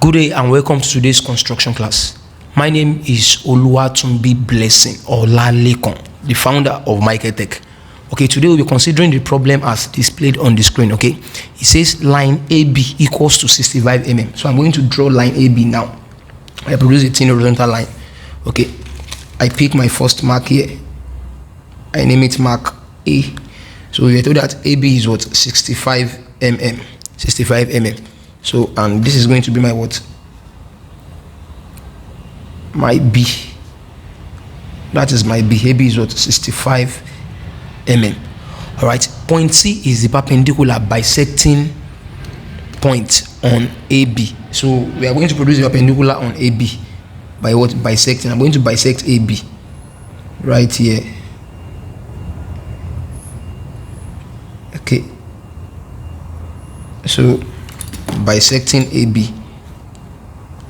Good day and welcome to today's construction class. My name is Oluwatumbi Blessing Olalekon, the founder of Michael Tech. Okay, today we'll be considering the problem as displayed on the screen. Okay, it says line AB equals to 65 mm. So I'm going to draw line AB now. I produce a thin horizontal line. Okay, I pick my first mark here. I name it mark A. So we are told that AB is what? 65 mm. 65 mm. So, and this is going to be my what? My B. That is my B. AB is what? 65 mm. Alright, point C is the perpendicular bisecting point on AB. So we are going to produce the perpendicular on AB by what? Bisecting. I'm going to bisect AB right here. Okay, so bisecting AB,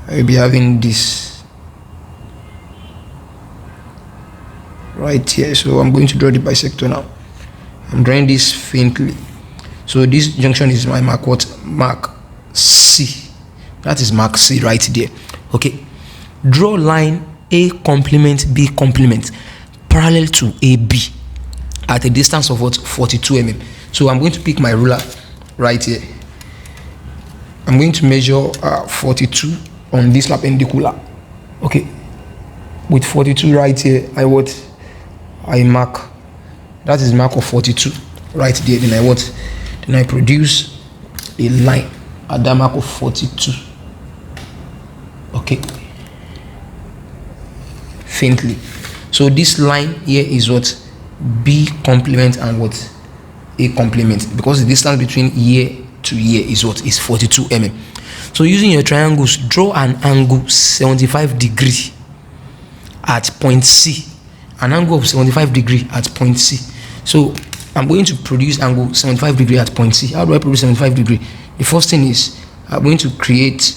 I will be having this right here. So I'm going to draw the bisector now. I'm drawing this faintly. So this junction is my mark what? Mark C. That is mark C right there. Okay, draw line A complement B complement parallel to AB at a distance of what? 42 mm. So I'm going to pick my ruler right here. I'm going to measure 42 on this perpendicular. Okay, with 42 right here, I mark. That is mark of 42 right there. Then then I produce a line at that mark of 42. Okay, faintly. So this line here is what? B complement and what? A complement, because the distance between here to here is what? Is 42 mm. So using your triangles, draw an angle 75 degree at point C. An angle of 75 degree at point C. So I'm going to produce angle 75 degree at point C. How do I produce 75 degree? The first thing is I'm going to create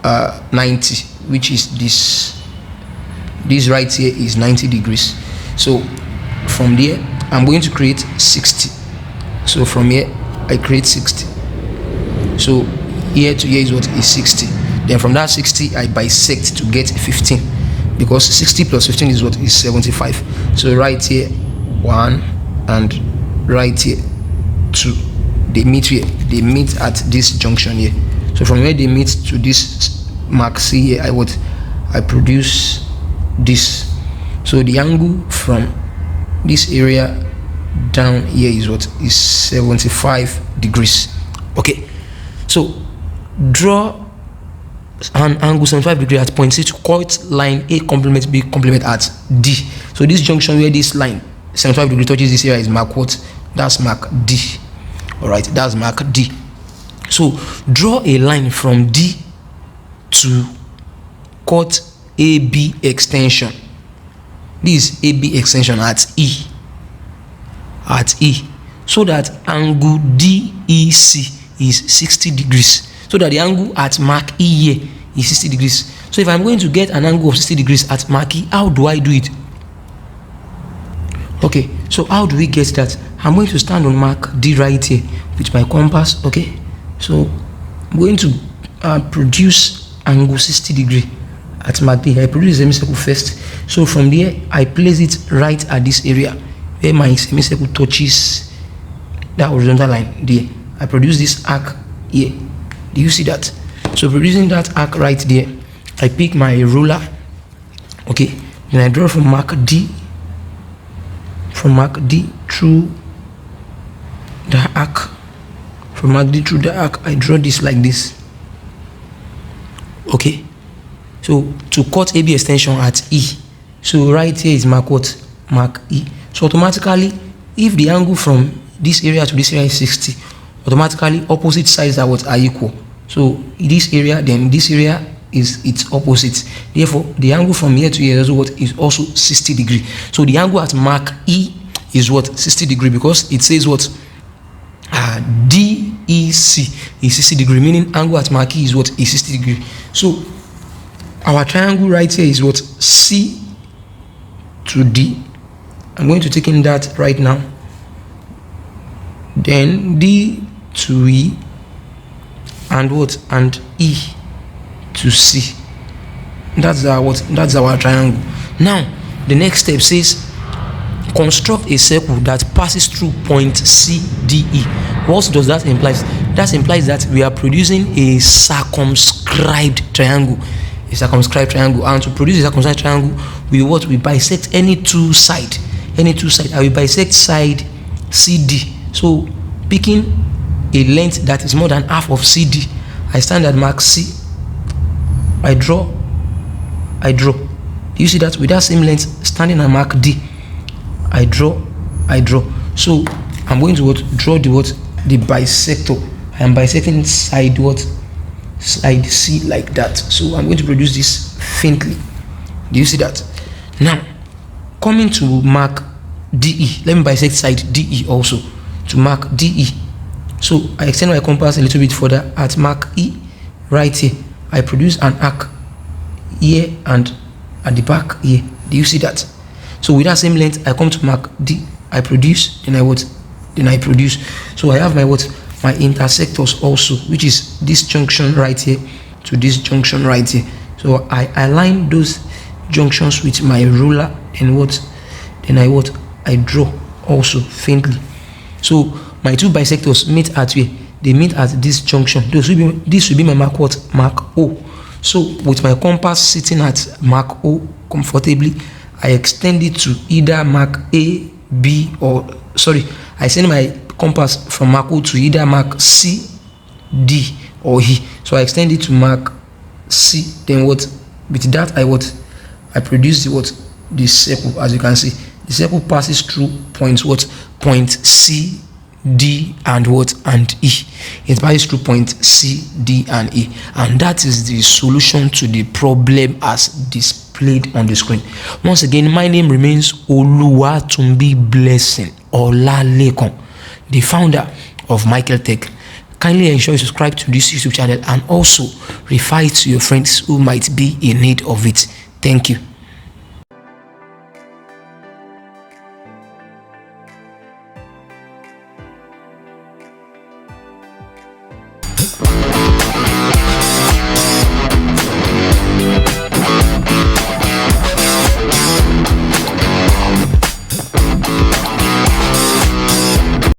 90, which is this. This right here is 90 degrees. So from there I'm going to create 60. So from here I create 60. So here to here is what? Is 60. Then from that 60 I bisect to get 15, because 60 plus 15 is what? Is 75. So right here 1 and right here 2. They meet here. They meet at this junction here. So from where they meet to this mark C here, I produce this. So the angle from this area down here is what? Is 75 degrees. Okay, so draw an angle 75 degree at point C to cut line A complement B complement at D. So this junction where this line 75 degree touches this area is mark what? That's mark D. All right, that's mark D. So draw a line from D to cut AB extension. This AB extension at E. At E, so that angle DEC is 60 degrees. So that the angle at mark E here is 60 degrees. So if I'm going to get an angle of 60 degrees at mark E, how do I do it? Okay, so how do we get that? I'm going to stand on mark D right here with my compass. Okay, so I'm going to produce angle 60 degree at mark D. I produce a semicircle first. So from there I place it right at this area where my semicircle touches that horizontal line there. I produce this arc here. Do you see that? So producing that arc right there, I pick my ruler. Okay, then I draw from mark D. From mark D through the arc. From mark D through the arc, I draw this like this. Okay, so to cut AB extension at E. So right here is mark what? Mark E. So automatically, if the angle from this area to this area is 60, automatically opposite sides are equal. So this area, then this area is its opposite. Therefore, the angle from here to here is also 60 degree. So the angle at mark E is what? 60 degree, because it says what? DEC is 60 degree, meaning angle at mark E is what? Is 60 degree. So our triangle right here is what? C to D. I'm going to take in that right now. Then D to E and what? And E. to C. That's our triangle. Now the next step says construct a circle that passes through point CDE. What does that imply? That implies that we are producing a circumscribed triangle. And to produce a circumscribed triangle, we bisect any two side. I will bisect side CD. So picking a length that is more than half of CD, I stand at mark C. I draw. You see that with that same length standing at mark D, I draw. So I'm going to draw the bisector. I am bisecting side C like that. So I'm going to produce this faintly. Do you see that? Now coming to mark DE, let me bisect side DE also to mark DE. So I extend my compass a little bit further at mark E right here. I produce an arc here and at the back here. Do you see that? So with that same length, I come to mark D, I produce, then I produce. So I have my intersectors also, which is this junction right here to this junction right here. So I align those junctions with my ruler and I draw also faintly. So my two bisectors meet at where? They meet at this junction. This will be my mark mark O. So with my compass sitting at mark O comfortably, I extend it to either mark A, B, or I send my compass from mark O to either mark C, D, or E. So I extend it to mark C. Then with that I produce the circle. As you can see, the circle passes through point C, D, and E. It passes through point C, D, and E, and that is the solution to the problem as displayed on the screen. Once again, my name remains Oluwatumbi Blessing Olalekon, the founder of Michael Tech. Kindly ensure you subscribe to this YouTube channel and also refer it to your friends who might be in need of it. Thank you.